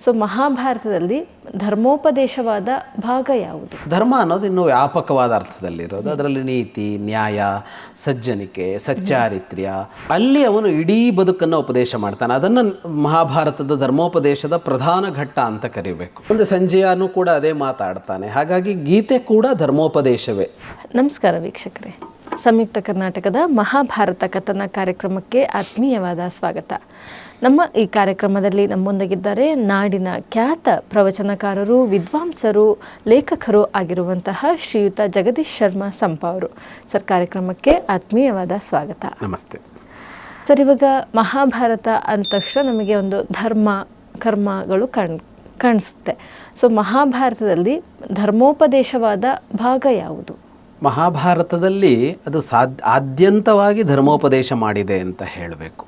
So ಮಹಾಭಾರತದಲ್ಲಿ ಧರ್ಮೋಪದೇಶವಾದ ಭಾಗ ಯಾವುದು? ಧರ್ಮ ಅನ್ನೋದು ಇನ್ನೂ ವ್ಯಾಪಕವಾದ ಅರ್ಥದಲ್ಲಿರೋದು. ಅದರಲ್ಲಿ ನೀತಿ, ನ್ಯಾಯ, ಸಜ್ಜನಿಕೆ, ಸಚ್ಚಾರಿತ್ರ್ಯ, ಅಲ್ಲಿ ಅವನು ಇಡೀ ಬದುಕನ್ನು ಉಪದೇಶ ಮಾಡ್ತಾನೆ. ಅದನ್ನು ಮಹಾಭಾರತದ ಧರ್ಮೋಪದೇಶದ ಪ್ರಧಾನ ಘಟ್ಟ ಅಂತ ಕರಿಬೇಕು. ಒಂದು ಸಂಜೆಯೂ ಕೂಡ ಅದೇ ಮಾತಾಡ್ತಾನೆ. ಹಾಗಾಗಿ ಗೀತೆ ಕೂಡ ಧರ್ಮೋಪದೇಶವೇ. ನಮಸ್ಕಾರ ವೀಕ್ಷಕರೇ, ಸಂಯುಕ್ತ ಕರ್ನಾಟಕದ ಮಹಾಭಾರತ ಕಥನ ಕಾರ್ಯಕ್ರಮಕ್ಕೆ ಆತ್ಮೀಯವಾದ ಸ್ವಾಗತ. ನಮ್ಮ ಈ ಕಾರ್ಯಕ್ರಮದಲ್ಲಿ ನಮ್ಮೊಂದಿಗಿದ್ದಾರೆ ನಾಡಿನ ಖ್ಯಾತ ಪ್ರವಚನಕಾರರು, ವಿದ್ವಾಂಸರು, ಲೇಖಕರು ಆಗಿರುವಂತಹ ಶ್ರೀಯುತ ಜಗದೀಶ್ ಶರ್ಮಾ ಸಂಪ ಅವರು. ಸರ್, ಕಾರ್ಯಕ್ರಮಕ್ಕೆ ಆತ್ಮೀಯವಾದ ಸ್ವಾಗತ. ನಮಸ್ತೆ ಸರ್, ಇವಾಗ ಮಹಾಭಾರತ ಅಂದ ತಕ್ಷಣ ನಮಗೆ ಒಂದು ಧರ್ಮ ಕರ್ಮಗಳು ಕಾಣಿಸುತ್ತೆ. ಸೊ ಮಹಾಭಾರತದಲ್ಲಿ ಧರ್ಮೋಪದೇಶವಾದ ಭಾಗ ಯಾವುದು? ಮಹಾಭಾರತದಲ್ಲಿ ಅದು ಆದ್ಯಂತವಾಗಿ ಧರ್ಮೋಪದೇಶ ಮಾಡಿದೆ ಅಂತ ಹೇಳಬೇಕು.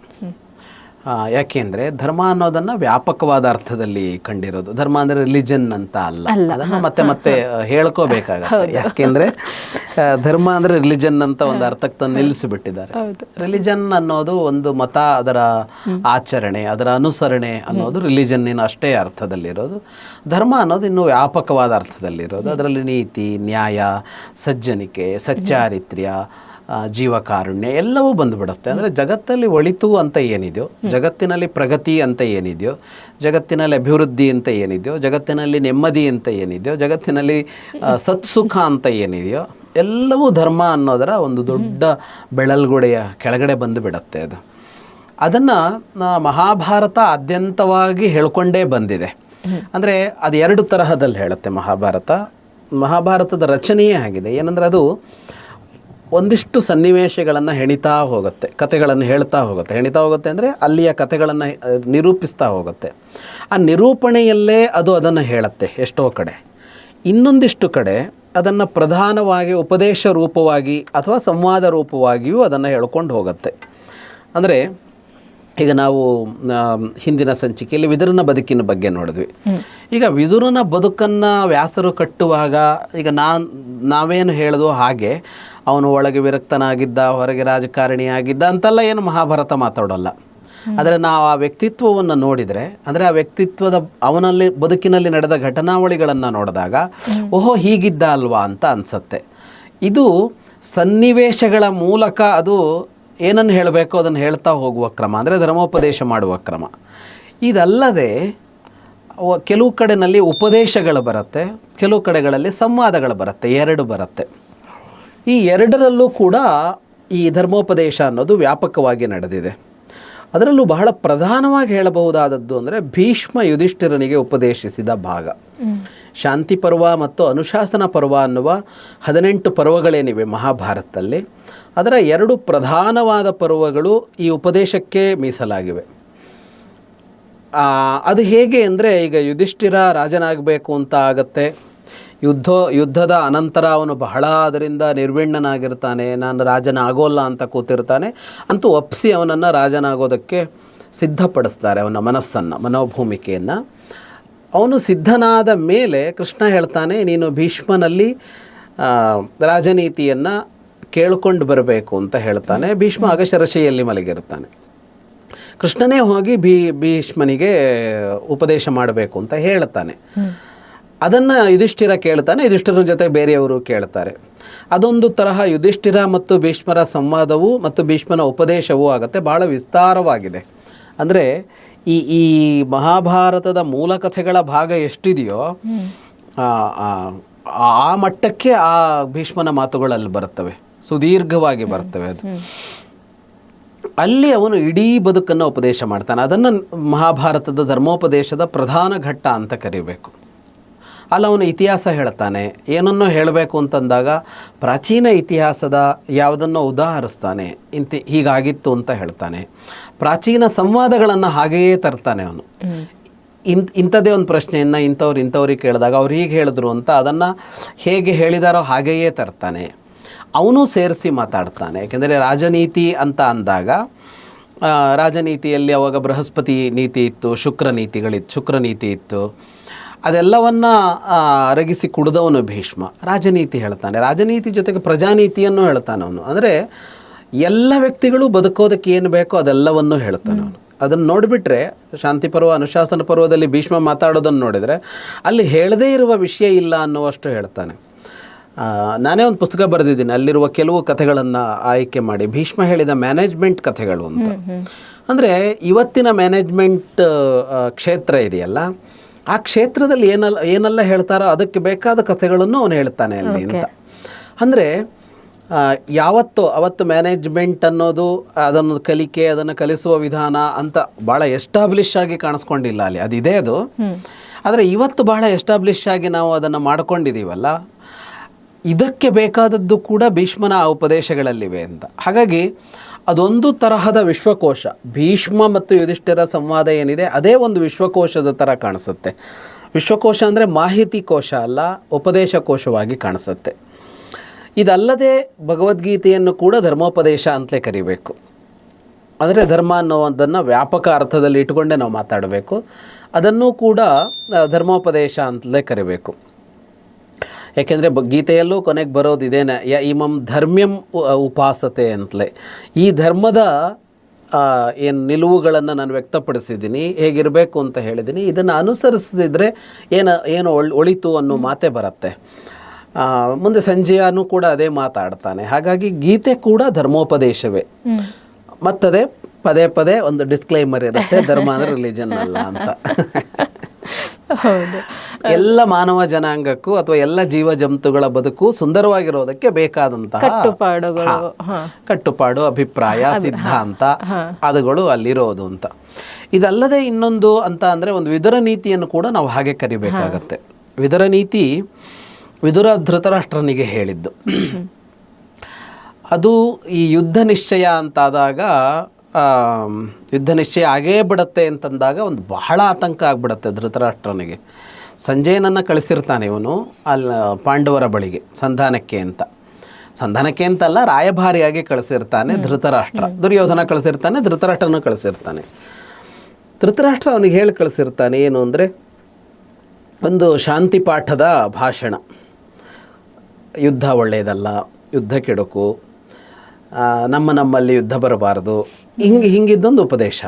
ಯಾಕೆಂದರೆ ಧರ್ಮ ಅನ್ನೋದನ್ನು ವ್ಯಾಪಕವಾದ ಅರ್ಥದಲ್ಲಿ ಕಂಡಿರೋದು. ಧರ್ಮ ಅಂದರೆ ರಿಲಿಜನ್ ಅಂತ ಅಲ್ಲ, ಅದನ್ನು ಮತ್ತೆ ಮತ್ತೆ ಹೇಳ್ಕೋಬೇಕಾಗತ್ತೆ. ಯಾಕೆಂದರೆ ಧರ್ಮ ಅಂದರೆ ರಿಲಿಜನ್ ಅಂತ ಒಂದು ಅರ್ಥಕ್ಕೆ ನಿಲ್ಲಿಸಿಬಿಟ್ಟಿದ್ದಾರೆ. ರಿಲಿಜನ್ ಅನ್ನೋದು ಒಂದು ಮತ, ಅದರ ಆಚರಣೆ, ಅದರ ಅನುಸರಣೆ ಅನ್ನೋದು ರಿಲಿಜನ್ನಿನ ಅಷ್ಟೇ ಅರ್ಥದಲ್ಲಿರೋದು. ಧರ್ಮ ಅನ್ನೋದು ಇನ್ನೂ ವ್ಯಾಪಕವಾದ ಅರ್ಥದಲ್ಲಿರೋದು. ಅದರಲ್ಲಿ ನೀತಿ, ನ್ಯಾಯ, ಸಜ್ಜನಿಕೆ, ಸಚ್ಚಾರಿತ್ರ್ಯ, ಜೀವಕಾರುಣ್ಯ ಎಲ್ಲವೂ ಬಂದುಬಿಡುತ್ತೆ. ಅಂದರೆ ಜಗತ್ತಲ್ಲಿ ಒಳಿತು ಅಂತ ಏನಿದೆಯೋ, ಜಗತ್ತಿನಲ್ಲಿ ಪ್ರಗತಿ ಅಂತ ಏನಿದೆಯೋ, ಜಗತ್ತಿನಲ್ಲಿ ಅಭಿವೃದ್ಧಿ ಅಂತ ಏನಿದೆಯೋ, ಜಗತ್ತಿನಲ್ಲಿ ನೆಮ್ಮದಿ ಅಂತ ಏನಿದೆಯೋ, ಜಗತ್ತಿನಲ್ಲಿ ಸತ್ಸುಖ ಅಂತ ಏನಿದೆಯೋ, ಎಲ್ಲವೂ ಧರ್ಮ ಅನ್ನೋದರ ಒಂದು ದೊಡ್ಡ ಬೆಳಲ್ಗೊಡೆಯ ಕೆಳಗಡೆ ಬಂದು ಬಿಡುತ್ತೆ. ಅದನ್ನು ಮಹಾಭಾರತ ಆದ್ಯಂತವಾಗಿ ಹೇಳ್ಕೊಂಡೇ ಬಂದಿದೆ. ಅಂದರೆ ಅದು ಎರಡು ತರಹದಲ್ಲಿ ಹೇಳುತ್ತೆ ಮಹಾಭಾರತದ ರಚನೆಯೇ ಆಗಿದೆ. ಏನಂದರೆ ಅದು ಒಂದಿಷ್ಟು ಸನ್ನಿವೇಶಗಳನ್ನು ಹೆಣಿತಾ ಹೋಗುತ್ತೆ, ಕಥೆಗಳನ್ನು ಹೇಳ್ತಾ ಹೋಗುತ್ತೆ ಅಂದರೆ ಅಲ್ಲಿಯ ಕಥೆಗಳನ್ನು ನಿರೂಪಿಸ್ತಾ ಹೋಗುತ್ತೆ. ಆ ನಿರೂಪಣೆಯಲ್ಲೇ ಅದನ್ನು ಹೇಳುತ್ತೆ ಎಷ್ಟೋ ಕಡೆ. ಇನ್ನೊಂದಿಷ್ಟು ಕಡೆ ಅದನ್ನು ಪ್ರಧಾನವಾಗಿ ಉಪದೇಶ ರೂಪವಾಗಿ ಅಥವಾ ಸಂವಾದ ರೂಪವಾಗಿಯೂ ಅದನ್ನು ಹೇಳ್ಕೊಂಡು ಹೋಗುತ್ತೆ. ಅಂದರೆ ಈಗ ನಾವು ಹಿಂದಿನ ಸಂಚಿಕೆಯಲ್ಲಿ ವಿದುರನ ಬದುಕಿನ ಬಗ್ಗೆ ನೋಡಿದ್ವಿ. ಈಗ ವಿದುರನ ಬದುಕನ್ನು ವ್ಯಾಸರು ಕಟ್ಟುವಾಗ ಈಗ ನಾವೇನು ಹೇಳಿದ್ವೋ ಹಾಗೆ ಅವನು ಒಳಗೆ ವಿರಕ್ತನಾಗಿದ್ದ, ಹೊರಗೆ ರಾಜಕಾರಣಿಯಾಗಿದ್ದ ಅಂತೆಲ್ಲ ಏನು ಮಹಾಭಾರತ ಮಾತಾಡೋಲ್ಲ. ಆದರೆ ನಾವು ಆ ವ್ಯಕ್ತಿತ್ವವನ್ನು ನೋಡಿದರೆ, ಅಂದರೆ ಆ ವ್ಯಕ್ತಿತ್ವದ ಅವನಲ್ಲಿ ಬದುಕಿನಲ್ಲಿ ನಡೆದ ಘಟನಾವಳಿಗಳನ್ನು ನೋಡಿದಾಗ ಓಹೋ ಹೀಗಿದ್ದ ಅಲ್ವಾ ಅಂತ ಅನಿಸುತ್ತೆ. ಇದು ಸನ್ನಿವೇಶಗಳ ಮೂಲಕ ಅದು ಏನನ್ನು ಹೇಳಬೇಕು ಅದನ್ನು ಹೇಳ್ತಾ ಹೋಗುವ ಕ್ರಮ, ಅಂದರೆ ಧರ್ಮೋಪದೇಶ ಮಾಡುವ ಕ್ರಮ. ಇದಲ್ಲದೆ ಕೆಲವು ಕಡೆಯಲ್ಲಿ ಉಪದೇಶಗಳು ಬರುತ್ತೆ, ಕೆಲವು ಕಡೆಗಳಲ್ಲಿ ಸಂವಾದಗಳು ಬರುತ್ತೆ, ಎರಡು ಬರುತ್ತೆ. ಈ ಎರಡರಲ್ಲೂ ಕೂಡ ಈ ಧರ್ಮೋಪದೇಶ ಅನ್ನೋದು ವ್ಯಾಪಕವಾಗಿ ನಡೆದಿದೆ. ಅದರಲ್ಲೂ ಬಹಳ ಪ್ರಧಾನವಾಗಿ ಹೇಳಬಹುದಾದದ್ದು ಅಂದರೆ ಭೀಷ್ಮ ಯುಧಿಷ್ಠಿರನಿಗೆ ಉಪದೇಶಿಸಿದ ಭಾಗ. ಶಾಂತಿ ಪರ್ವ ಮತ್ತು ಅನುಶಾಸನ ಪರ್ವ ಅನ್ನುವ 18 ಪರ್ವಗಳೇನಿವೆ ಮಹಾಭಾರತದಲ್ಲಿ, ಅದರ 2 ಪ್ರಧಾನವಾದ ಪರ್ವಗಳು ಈ ಉಪದೇಶಕ್ಕೆ ಮೀಸಲಾಗಿವೆ. ಅದು ಹೇಗೆ ಅಂದರೆ, ಈಗ ಯುಧಿಷ್ಠಿರ ರಾಜನಾಗಬೇಕು ಅಂತ ಆಗತ್ತೆ. ಯುದ್ಧದ ಅನಂತರ ಅವನು ಬಹಳ ಅದರಿಂದ ನಿರ್ವಿಣ್ಣನಾಗಿರ್ತಾನೆ, ನಾನು ರಾಜನಾಗೋಲ್ಲ ಅಂತ ಕೂತಿರ್ತಾನೆ. ಅಂತೂ ಒಪ್ಪಿಸಿ ಅವನನ್ನು ರಾಜನಾಗೋದಕ್ಕೆ ಸಿದ್ಧಪಡಿಸ್ತಾರೆ, ಅವನ ಮನೋಭೂಮಿಕೆಯನ್ನು. ಅವನು ಸಿದ್ಧನಾದ ಮೇಲೆ ಕೃಷ್ಣ ಹೇಳ್ತಾನೆ, ನೀನು ಭೀಷ್ಮನಲ್ಲಿ ರಾಜನೀತಿಯನ್ನು ಕೇಳ್ಕೊಂಡು ಬರಬೇಕು ಅಂತ ಹೇಳ್ತಾನೆ. ಭೀಷ್ಮ ಅಗಶರಶೆಯಲ್ಲಿ ಮಲಗಿರ್ತಾನೆ. ಕೃಷ್ಣನೇ ಹೋಗಿ ಭೀಷ್ಮನಿಗೆ ಉಪದೇಶ ಮಾಡಬೇಕು ಅಂತ ಹೇಳ್ತಾನೆ. ಅದನ್ನು ಯುಧಿಷ್ಠಿರ ಕೇಳ್ತಾನೆ, ಯುಧಿಷ್ಠಿರನ ಜೊತೆ ಬೇರೆಯವರು ಕೇಳ್ತಾರೆ. ಅದೊಂದು ತರಹ ಯುಧಿಷ್ಠಿರ ಮತ್ತು ಭೀಷ್ಮರ ಸಂವಾದವು ಮತ್ತು ಭೀಷ್ಮನ ಉಪದೇಶವೂ ಆಗುತ್ತೆ. ಭಾಳ ವಿಸ್ತಾರವಾಗಿದೆ. ಅಂದರೆ ಈ ಮಹಾಭಾರತದ ಮೂಲ ಕಥೆಗಳ ಭಾಗ ಎಷ್ಟಿದೆಯೋ ಆ ಮಟ್ಟಕ್ಕೆ ಆ ಭೀಷ್ಮನ ಮಾತುಗಳಲ್ಲಿ ಬರ್ತವೆ, ಸುದೀರ್ಘವಾಗಿ ಬರ್ತವೆ. ಅದು ಅಲ್ಲಿ ಅವನು ಇಡೀ ಬದುಕನ್ನು ಉಪದೇಶ ಮಾಡ್ತಾನೆ. ಅದನ್ನು ಮಹಾಭಾರತದ ಧರ್ಮೋಪದೇಶದ ಪ್ರಧಾನ ಘಟ್ಟ ಅಂತ ಕರಿಬೇಕು. ಅಲ್ಲಿ ಅವನು ಇತಿಹಾಸ ಹೇಳ್ತಾನೆ. ಏನನ್ನೋ ಹೇಳಬೇಕು ಅಂತಂದಾಗ ಪ್ರಾಚೀನ ಇತಿಹಾಸದ ಯಾವುದನ್ನೋ ಉದಾಹರಿಸ್ತಾನೆ, ಹೀಗಾಗಿತ್ತು ಅಂತ ಹೇಳ್ತಾನೆ. ಪ್ರಾಚೀನ ಸಂವಾದಗಳನ್ನು ಹಾಗೆಯೇ ತರ್ತಾನೆ ಅವನು. ಇಂಥದ್ದೇ ಒಂದು ಪ್ರಶ್ನೆಯನ್ನು ಇಂಥವ್ರಿಗೆ ಕೇಳಿದಾಗ ಅವ್ರು ಹೀಗೆ ಹೇಳಿದ್ರು ಅಂತ ಅದನ್ನು ಹೇಗೆ ಹೇಳಿದಾರೋ ಹಾಗೆಯೇ ತರ್ತಾನೆ. ಅವನು ಸೇರಿಸಿ ಮಾತಾಡ್ತಾನೆ. ಯಾಕೆಂದರೆ ರಾಜನೀತಿ ಅಂತ ಅಂದಾಗ ರಾಜನೀತಿಯಲ್ಲಿ ಅವಾಗ ಬೃಹಸ್ಪತಿ ನೀತಿ ಇತ್ತು, ಶುಕ್ರ ನೀತಿ ಇತ್ತು. ಅದೆಲ್ಲವನ್ನ ಅರಗಿಸಿ ಕುಡಿದವನು ಭೀಷ್ಮ. ರಾಜನೀತಿ ಹೇಳ್ತಾನೆ. ರಾಜನೀತಿ ಜೊತೆಗೆ ಪ್ರಜಾನೀತಿಯನ್ನು ಹೇಳ್ತಾನೆ ಅವನು. ಅಂದರೆ ಎಲ್ಲ ವ್ಯಕ್ತಿಗಳು ಬದುಕೋದಕ್ಕೆ ಏನು ಬೇಕೋ ಅದೆಲ್ಲವನ್ನೂ ಹೇಳ್ತಾನೆ ಅವನು. ಅದನ್ನು ನೋಡಿಬಿಟ್ರೆ ಶಾಂತಿ ಪರ್ವ ಅನುಶಾಸನ ಪರ್ವದಲ್ಲಿ ಭೀಷ್ಮ ಮಾತಾಡೋದನ್ನು ನೋಡಿದರೆ ಅಲ್ಲಿ ಹೇಳದೇ ಇರುವ ವಿಷಯ ಇಲ್ಲ ಅನ್ನುವಷ್ಟು ಹೇಳ್ತಾನೆ. ನಾನೇ ಒಂದು ಪುಸ್ತಕ ಬರೆದಿದ್ದೀನಿ, ಅಲ್ಲಿರುವ ಕೆಲವು ಕಥೆಗಳನ್ನು ಆಯ್ಕೆ ಮಾಡಿ ಭೀಷ್ಮ ಹೇಳಿದ ಮ್ಯಾನೇಜ್ಮೆಂಟ್ ಕಥೆಗಳು ಅಂತ. ಅಂದರೆ ಇವತ್ತಿನ ಮ್ಯಾನೇಜ್ಮೆಂಟ್ ಕ್ಷೇತ್ರ ಇದೆಯಲ್ಲ, ಆ ಕ್ಷೇತ್ರದಲ್ಲಿ ಏನೆಲ್ಲ ಹೇಳ್ತಾರೋ ಅದಕ್ಕೆ ಬೇಕಾದ ಕಥೆಗಳನ್ನು ಅವನು ಹೇಳ್ತಾನೆ ಅಲ್ಲಿ ಅಂತ. ಅಂದರೆ ಅವತ್ತು ಮ್ಯಾನೇಜ್ಮೆಂಟ್ ಅನ್ನೋದು ಅದನ್ನು ಕಲಿಕೆ, ಅದನ್ನು ಕಲಿಸುವ ವಿಧಾನ ಅಂತ ಭಾಳ ಎಸ್ಟಾಬ್ಲಿಷ್ ಆಗಿ ಕಾಣಿಸ್ಕೊಂಡಿಲ್ಲ ಅಲ್ಲಿ, ಅದಿದೆ ಅದು. ಆದರೆ ಇವತ್ತು ಬಹಳ ಎಸ್ಟಾಬ್ಲಿಷ್ ಆಗಿ ನಾವು ಅದನ್ನು ಮಾಡ್ಕೊಂಡಿದ್ದೀವಲ್ಲ, ಇದಕ್ಕೆ ಬೇಕಾದದ್ದು ಕೂಡ ಭೀಷ್ಮನ ಆ ಉಪದೇಶಗಳಲ್ಲಿವೆ ಅಂತ. ಹಾಗಾಗಿ ಅದೊಂದು ತರಹದ ವಿಶ್ವಕೋಶ. ಭೀಷ್ಮ ಮತ್ತು ಯುಧಿಷ್ಠಿರ ಸಂವಾದ ಏನಿದೆ ಅದೇ ಒಂದು ವಿಶ್ವಕೋಶದ ಥರ ಕಾಣಿಸುತ್ತೆ. ವಿಶ್ವಕೋಶ ಅಂದರೆ ಮಾಹಿತಿ ಕೋಶ ಅಲ್ಲ, ಉಪದೇಶ ಕೋಶವಾಗಿ ಕಾಣಿಸುತ್ತೆ. ಇದಲ್ಲದೆ ಭಗವದ್ಗೀತೆಯನ್ನು ಕೂಡ ಧರ್ಮೋಪದೇಶ ಅಂತಲೇ ಕರಿಬೇಕು. ಅಂದರೆ ಧರ್ಮ ಅನ್ನೋದನ್ನು ವ್ಯಾಪಕ ಅರ್ಥದಲ್ಲಿ ಇಟ್ಟುಕೊಂಡೇ ನಾವು ಮಾತಾಡಬೇಕು. ಅದನ್ನು ಕೂಡ ಧರ್ಮೋಪದೇಶ ಅಂತಲೇ ಕರಿಬೇಕು. ಯಾಕೆಂದರೆ ಗೀತೆಯಲ್ಲೂ ಕೊನೆಗೆ ಬರೋದು ಇದೇನೆ, ಇಮಂ ಧರ್ಮ್ಯಂ ಉಪಾಸತೆ ಅಂತಲೇ. ಈ ಧರ್ಮದ ಏನು ನಿಲುವುಗಳನ್ನು ನಾನು ವ್ಯಕ್ತಪಡಿಸಿದ್ದೀನಿ, ಹೇಗಿರಬೇಕು ಅಂತ ಹೇಳಿದ್ದೀನಿ, ಇದನ್ನು ಅನುಸರಿಸದಿದ್ದರೆ ಏನು ಒಳಿತು ಅನ್ನೋ ಮಾತೇ ಬರುತ್ತೆ. ಮುಂದೆ ಸಂಜೆಯೂ ಕೂಡ ಅದೇ ಮಾತಾಡ್ತಾನೆ. ಹಾಗಾಗಿ ಗೀತೆ ಕೂಡ ಧರ್ಮೋಪದೇಶವೇ. ಮತ್ತದೇ ಪದೇ ಪದೇ ಒಂದು ಡಿಸ್ಕ್ಲೈಮರ್ ಇರುತ್ತೆ, ಧರ್ಮ ಅಂದರೆ ರಿಲಿಜನ್ ಅಲ್ಲ ಅಂತ. ಎಲ್ಲ ಮಾನವ ಜನಾಂಗಕ್ಕೂ ಅಥವಾ ಎಲ್ಲ ಜೀವ ಜಂತುಗಳ ಬದುಕು ಸುಂದರವಾಗಿರೋದಕ್ಕೆ ಬೇಕಾದಂತಹ ಕಟ್ಟುಪಾಡು, ಅಭಿಪ್ರಾಯ, ಸಿದ್ಧಾಂತ ಅದುಗಳು ಅಲ್ಲಿರೋದು ಅಂತ. ಇದಲ್ಲದೆ ಇನ್ನೊಂದು ಅಂತ ಅಂದರೆ ಒಂದು ವಿದುರ ನೀತಿಯನ್ನು ಕೂಡ ನಾವು ಹಾಗೆ ಕರಿಬೇಕಾಗತ್ತೆ. ವಿದುರ ನೀತಿ ವಿದುರ ಧೃತರಾಷ್ಟ್ರನಿಗೆ ಹೇಳಿದ್ದು. ಅದು ಈ ಯುದ್ಧ ನಿಶ್ಚಯ ಅಂತಾದಾಗ, ಯುದ್ಧ ನಿಶ್ಚಯ ಆಗೇ ಬಿಡುತ್ತೆ ಅಂತಂದಾಗ ಒಂದು ಬಹಳ ಆತಂಕ ಆಗಿಬಿಡುತ್ತೆ ಧೃತರಾಷ್ಟ್ರನಿಗೆ. ಸಂಜಯನನ್ನು ಕಳಿಸಿರ್ತಾನೆ ಇವನು ಅಲ್ಲಿ ಪಾಂಡವರ ಬಳಿಗೆ ಸಂಧಾನಕ್ಕೆ ಅಂತಲ್ಲ, ರಾಯಭಾರಿಯಾಗಿ ಕಳಿಸಿರ್ತಾನೆ ಧೃತರಾಷ್ಟ್ರ. ದುರ್ಯೋಧನ ಕಳಿಸಿರ್ತಾನೆ, ಧೃತರಾಷ್ಟ್ರನ ಕಳಿಸಿರ್ತಾನೆ. ಧೃತರಾಷ್ಟ್ರ ಅವನಿಗೆ ಹೇಳಿ ಕಳಿಸಿರ್ತಾನೆ ಏನು ಅಂದರೆ, ಒಂದು ಶಾಂತಿ ಪಾಠದ ಭಾಷಣ. ಯುದ್ಧ ಒಳ್ಳೆಯದಲ್ಲ, ಯುದ್ಧ ಕೆಡುಕು, ನಮ್ಮಲ್ಲಿ ಯುದ್ಧ ಬರಬಾರದು, ಹಿಂಗಿದ್ದೊಂದು ಉಪದೇಶ.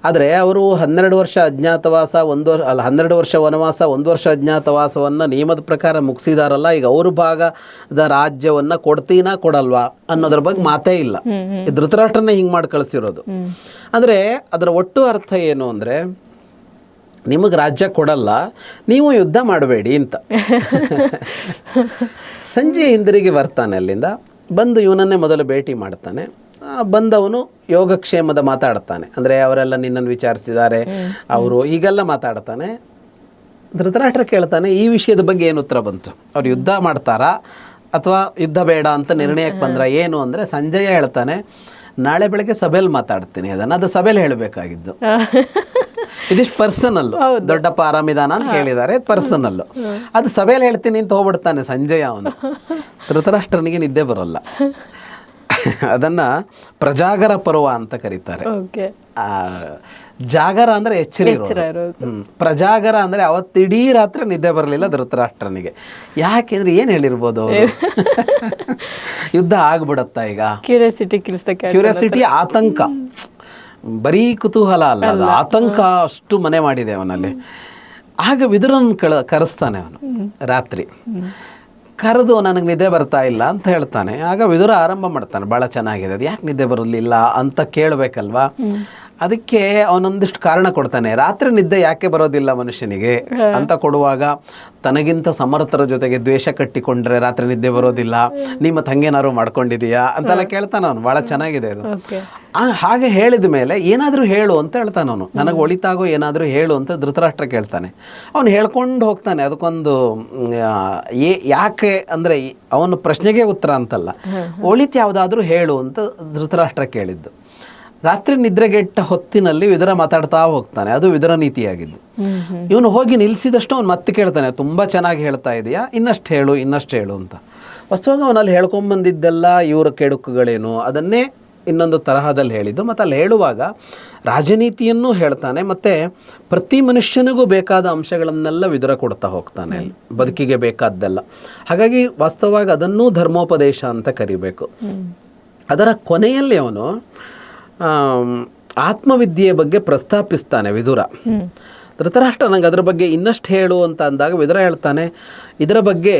ಆದರೆ ಅವರು 12 ವರ್ಷ ಅಜ್ಞಾತವಾಸ, 12 ವರ್ಷ ವನವಾಸ, 1 ವರ್ಷ ಅಜ್ಞಾತವಾಸವನ್ನು ನಿಯಮದ ಪ್ರಕಾರ ಮುಗಿಸಿದಾರಲ್ಲ, ಈಗ ಅವ್ರ ಭಾಗದ ರಾಜ್ಯವನ್ನು ಕೊಡ್ತೀನಾ ಕೊಡಲ್ವಾ ಅನ್ನೋದ್ರ ಬಗ್ಗೆ ಮಾತೇ ಇಲ್ಲ. ಧೃತರಾಷ್ಟ್ರನೇ ಹಿಂಗೆ ಮಾಡಿ ಕಳಿಸಿರೋದು. ಅಂದರೆ ಅದರ ಒಟ್ಟು ಅರ್ಥ ಏನು ಅಂದರೆ, ನಿಮಗೆ ರಾಜ್ಯ ಕೊಡಲ್ಲ, ನೀವು ಯುದ್ಧ ಮಾಡಬೇಡಿ ಅಂತ. ಸಂಜೆ ಹಿಂದಿರುಗಿ ಬರ್ತಾನೆ ಅಲ್ಲಿಂದ. ಬಂದು ಇವನನ್ನೇ ಮೊದಲು ಭೇಟಿ ಮಾಡ್ತಾನೆ. ಬಂದವನು ಯೋಗಕ್ಷೇಮದ ಮಾತಾಡ್ತಾನೆ. ಅಂದರೆ ಅವರೆಲ್ಲ ನಿನ್ನನ್ನು ವಿಚಾರಿಸಿದ್ದಾರೆ, ಅವರು ಹೀಗೆಲ್ಲ ಮಾತಾಡ್ತಾನೆ. ಧೃತರಾಷ್ಟ್ರ ಕೇಳ್ತಾನೆ, ಈ ವಿಷಯದ ಬಗ್ಗೆ ಏನು ಉತ್ತರ ಬಂತು? ಅವ್ರು ಯುದ್ಧ ಮಾಡ್ತಾರಾ ಅಥವಾ ಯುದ್ಧ ಬೇಡ ಅಂತ ನಿರ್ಣಯಕ್ಕೆ ಬಂದ್ರ ಏನು ಅಂದರೆ, ಸಂಜಯ ಹೇಳ್ತಾನೆ, ನಾಳೆ ಬೆಳಗ್ಗೆ ಸಭೆಯಲ್ಲಿ ಮಾತಾಡ್ತೀನಿ ಅದನ್ನು, ಅದು ಸಭೆಯಲ್ಲಿ ಹೇಳಬೇಕಾಗಿದ್ದು. ಇದಿಷ್ಟು ಪರ್ಸನಲ್ಲು, ದೊಡ್ಡ ಪಾರಮಿದಾನ ಅಂತ ಕೇಳಿದ್ದಾರೆ, ಪರ್ಸನಲ್ಲು. ಅದು ಸಭೆಯಲ್ಲಿ ಹೇಳ್ತೀನಿ ಅಂತ ಹೋಗ್ಬಿಡ್ತಾನೆ ಸಂಜಯ. ಅವನು ಧೃತರಾಷ್ಟ್ರನಿಗೆ ನಿದ್ದೆ ಬರೋಲ್ಲ. ಅದನ್ನು ಪ್ರಜಾಗರ ಪರ್ವ ಅಂತ ಕರೀತಾರೆ. ಜಾಗರ ಅಂದರೆ ಎಚ್ಚರಿ ಇರೋದು, ಪ್ರಜಾಗರ ಅಂದರೆ ಅವತ್ತಿಡೀ ರಾತ್ರಿ ನಿದ್ದೆ ಬರಲಿಲ್ಲ ಧೃತರಾಷ್ಟ್ರನಿಗೆ. ಯಾಕೆಂದ್ರೆ ಏನು ಹೇಳಿರ್ಬೋದು ಅವರು, ಯುದ್ಧ ಆಗ್ಬಿಡತ್ತಾ ಈಗ, ಕ್ಯೂರಿಯಾಸಿಟಿ, ಆತಂಕ, ಬರೀ ಕುತೂಹಲ ಅಲ್ಲ, ಅದು ಆತಂಕ ಅಷ್ಟು ಮನೆ ಮಾಡಿದೆ ಅವನಲ್ಲಿ. ಆಗ ವಿದುರನ್ ಕರೆಸ್ತಾನೆ ಅವನು ರಾತ್ರಿ. ಕರೆದು ನನಗೆ ನಿದ್ದೆ ಬರ್ತಾ ಇಲ್ಲ ಅಂತ ಹೇಳ್ತಾನೆ. ಆಗ ವಿದುರ ಆರಂಭ ಮಾಡ್ತಾನೆ, ಭಾಳ ಚೆನ್ನಾಗಿದೆ, ಅದು ಯಾಕೆ ನಿದ್ದೆ ಬರಲಿಲ್ಲ ಅಂತ ಕೇಳಬೇಕಲ್ವಾ. ಅದಕ್ಕೆ ಅವನೊಂದಿಷ್ಟು ಕಾರಣ ಕೊಡ್ತಾನೆ. ರಾತ್ರಿ ನಿದ್ದೆ ಯಾಕೆ ಬರೋದಿಲ್ಲ ಮನುಷ್ಯನಿಗೆ ಅಂತ ಕೊಡುವಾಗ, ತನಗಿಂತ ಸಮರ್ಥರ ಜೊತೆಗೆ ದ್ವೇಷ ಕಟ್ಟಿಕೊಂಡ್ರೆ ರಾತ್ರಿ ನಿದ್ದೆ ಬರೋದಿಲ್ಲ, ನಿಮ್ಮ ತಂಗೇನಾದ್ರು ಮಾಡ್ಕೊಂಡಿದೀಯಾ ಅಂತೆಲ್ಲ ಕೇಳ್ತಾನೆ ಅವನು. ಭಾಳ ಚೆನ್ನಾಗಿದೆ ಅದು. ಹಾಗೆ ಹೇಳಿದ ಮೇಲೆ ಏನಾದರೂ ಹೇಳು ಅಂತ ಹೇಳ್ತಾನೆ ಅವನು. ನನಗೆ ಒಳಿತಾಗೋ ಏನಾದರೂ ಹೇಳು ಅಂತ ಧೃತರಾಷ್ಟ್ರ ಕೇಳ್ತಾನೆ. ಅವನು ಹೇಳ್ಕೊಂಡು ಹೋಗ್ತಾನೆ. ಅದಕ್ಕೊಂದು ಯಾಕೆ ಅಂದರೆ, ಅವನ ಪ್ರಶ್ನೆಗೆ ಉತ್ತರ ಅಂತಲ್ಲ, ಒಳಿತು ಯಾವುದಾದ್ರೂ ಹೇಳು ಅಂತ ಧೃತರಾಷ್ಟ್ರ ಕೇಳಿದ್ದು. ರಾತ್ರಿ ನಿದ್ರೆಗೆಟ್ಟ ಹೊತ್ತಿನಲ್ಲಿ ವಿದುರ ಮಾತಾಡ್ತಾ ಹೋಗ್ತಾನೆ. ಅದು ವಿದುರ ನೀತಿಯಾಗಿದ್ದು. ಇವನು ಹೋಗಿ ನಿಲ್ಲಿಸಿದಷ್ಟು ಅವನು ಮತ್ತೆ ಕೇಳ್ತಾನೆ, ತುಂಬ ಚೆನ್ನಾಗಿ ಹೇಳ್ತಾ ಇದೆಯಾ, ಇನ್ನಷ್ಟು ಹೇಳು ಅಂತ. ವಸ್ತುವಾಗಿ ಅವನಲ್ಲಿ ಹೇಳ್ಕೊಂಬಂದಿದ್ದೆಲ್ಲ ಇವರ ಕೆಡುಕುಗಳೇನು ಅದನ್ನೇ ಇನ್ನೊಂದು ತರಹದಲ್ಲಿ ಹೇಳಿದ್ದು. ಮತ್ತು ಅಲ್ಲಿ ಹೇಳುವಾಗ ರಾಜನೀತಿಯನ್ನು ಹೇಳ್ತಾನೆ, ಮತ್ತು ಪ್ರತಿ ಮನುಷ್ಯನಿಗೂ ಬೇಕಾದ ಅಂಶಗಳನ್ನೆಲ್ಲ ವಿದುರ ಕೊಡ್ತಾ ಹೋಗ್ತಾನೆ ಅಲ್ಲಿ, ಬದುಕಿಗೆ ಬೇಕಾದ್ದೆಲ್ಲ. ಹಾಗಾಗಿ ವಾಸ್ತವವಾಗಿ ಅದನ್ನೂ ಧರ್ಮೋಪದೇಶ ಅಂತ ಕರಿಬೇಕು. ಅದರ ಕೊನೆಯಲ್ಲಿ ಅವನು ಆತ್ಮವಿದ್ಯೆಯ ಬಗ್ಗೆ ಪ್ರಸ್ತಾಪಿಸ್ತಾನೆ ವಿದುರ. ಧೃತರಾಷ್ಟ್ರ ನಂಗೆ ಅದ್ರ ಬಗ್ಗೆ ಇನ್ನಷ್ಟು ಹೇಳು ಅಂತ ಅಂದಾಗ ವಿದುರ ಹೇಳ್ತಾನೆ, ಇದರ ಬಗ್ಗೆ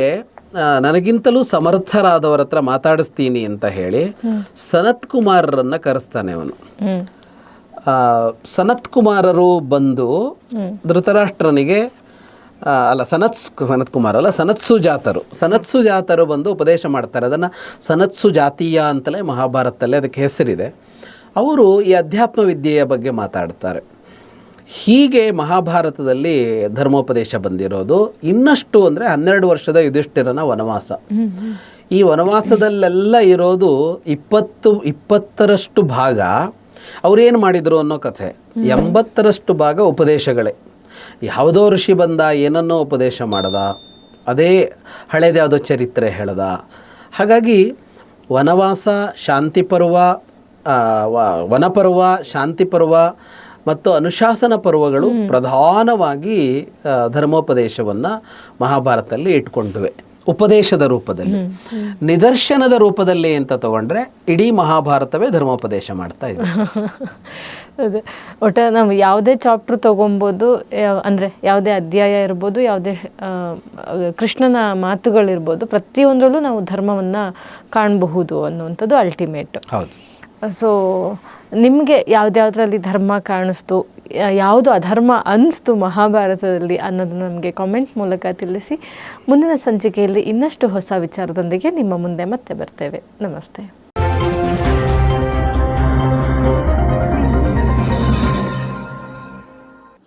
ನನಗಿಂತಲೂ ಸಮರ್ಥರಾದವರ ಹತ್ರ ಮಾತಾಡಿಸ್ತೀನಿ ಅಂತ ಹೇಳಿ ಸನತ್ ಕುಮಾರರನ್ನು ಕರೆಸ್ತಾನೆ ಅವನು. ಸನತ್ ಕುಮಾರರು ಬಂದು ಧೃತರಾಷ್ಟ್ರನಿಗೆ ಸನತ್ಸು ಜಾತರು ಬಂದು ಉಪದೇಶ ಮಾಡ್ತಾರೆ. ಅದನ್ನು ಸನತ್ಸು ಜಾತೀಯ ಅಂತಲೇ ಮಹಾಭಾರತದಲ್ಲಿ ಅದಕ್ಕೆ ಹೆಸರಿದೆ. ಅವರು ಈ ಅಧ್ಯಾತ್ಮ ವಿದ್ಯೆಯ ಬಗ್ಗೆ ಮಾತಾಡ್ತಾರೆ. ಹೀಗೆ ಮಹಾಭಾರತದಲ್ಲಿ ಧರ್ಮೋಪದೇಶ ಬಂದಿರೋದು. ಇನ್ನಷ್ಟು ಅಂದರೆ 12 ವರ್ಷದ ಯುಧಿಷ್ಠಿರನ ವನವಾಸ. ಈ ವನವಾಸದಲ್ಲೆಲ್ಲ ಇರೋದು 20ರಷ್ಟು ಭಾಗ ಅವ್ರೇನು ಮಾಡಿದರು ಅನ್ನೋ ಕಥೆ. 80ರಷ್ಟು ಭಾಗ ಉಪದೇಶಗಳೇ. ಯಾವುದೋ ಋಷಿ ಬಂದ ಏನನ್ನೋ ಉಪದೇಶ ಮಾಡ್ದ, ಅದೇ ಹಳೇದ್ಯಾವುದೋ ಚರಿತ್ರೆ ಹೇಳ್ದ. ಹಾಗಾಗಿ ವನವಾಸ, ಶಾಂತಿ ಪರ್ವ, ವನಪರ್ವ, ಶಾಂತಿ ಪರ್ವ ಮತ್ತು ಅನುಶಾಸನ ಪರ್ವಗಳು ಪ್ರಧಾನವಾಗಿ ಧರ್ಮೋಪದೇಶವನ್ನು ಮಹಾಭಾರತದಲ್ಲಿ ಇಟ್ಕೊಂಡಿವೆ. ಉಪದೇಶದ ರೂಪದಲ್ಲಿ. ನಿದರ್ಶನದ ರೂಪದಲ್ಲಿ ಅಂತ ತಗೊಂಡ್ರೆ ಇಡೀ ಮಹಾಭಾರತವೇ ಧರ್ಮೋಪದೇಶ ಮಾಡ್ತಾ ಇದೆ. ಅದೇ ಒಟ್ಟ ನಾವು ಯಾವುದೇ ಚಾಪ್ಟರ್ ತೊಗೊಬೋದು, ಅಂದರೆ ಯಾವುದೇ ಅಧ್ಯಾಯ ಇರ್ಬೋದು, ಯಾವುದೇ ಕೃಷ್ಣನ ಮಾತುಗಳಿರ್ಬೋದು, ಪ್ರತಿಯೊಂದರಲ್ಲೂ ನಾವು ಧರ್ಮವನ್ನು ಕಾಣಬಹುದು ಅನ್ನುವಂಥದ್ದು ಅಲ್ಟಿಮೇಟ್. ಹೌದು. ಸೊ ನಿಮಗೆ ಯಾವುದ್ಯಾವುದರಲ್ಲಿ ಧರ್ಮ ಕಾಣಿಸ್ತು, ಯಾವುದು ಅಧರ್ಮ ಅನ್ನಿಸ್ತು ಮಹಾಭಾರತದಲ್ಲಿ ಅನ್ನೋದನ್ನು ನಮಗೆ ಕಾಮೆಂಟ್ ಮೂಲಕ ತಿಳಿಸಿ. ಮುಂದಿನ ಸಂಚಿಕೆಯಲ್ಲಿ ಇನ್ನಷ್ಟು ಹೊಸ ವಿಚಾರದೊಂದಿಗೆ ನಿಮ್ಮ ಮುಂದೆ ಮತ್ತೆ ಬರ್ತೇವೆ. ನಮಸ್ತೆ.